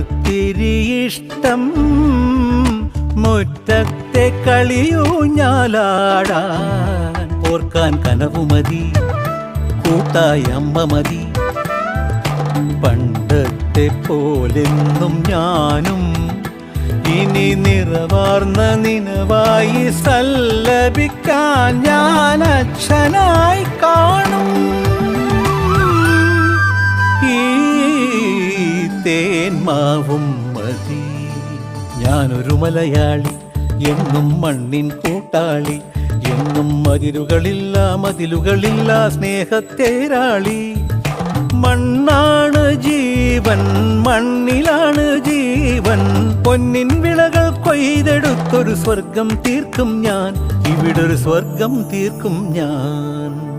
ഒത്തിരി ഇഷ്ടം മുറ്റത്തെ കളിയൂഞ്ഞാലാടാൻ. ഓർക്കാൻ കനവുമതി, കൂട്ടായി അമ്മ മതി. പണ്ടത്തെ പോലെന്നും ഞാനും ഇനി നിറവാർന്ന നിനവായി സല്ലപിക്കാൻ ഞാൻ അച്ഛനായി കാണും. ഈ തേന്മാവും മതി. ഞാനൊരു മലയാളി, എന്നും മണ്ണിൻ കൂട്ടാളി, എന്നും മതിലുകളില്ല സ്നേഹത്തേരാളി. മണ്ണാണ് ജീവൻ, മണ്ണിലാണ് ജീവൻ. പൊന്നിൻ വിളകൾ കൊയ്തെടുത്തൊരു സ്വർഗം തീർക്കും ഞാൻ, ഇവിടൊരു സ്വർഗം തീർക്കും ഞാൻ.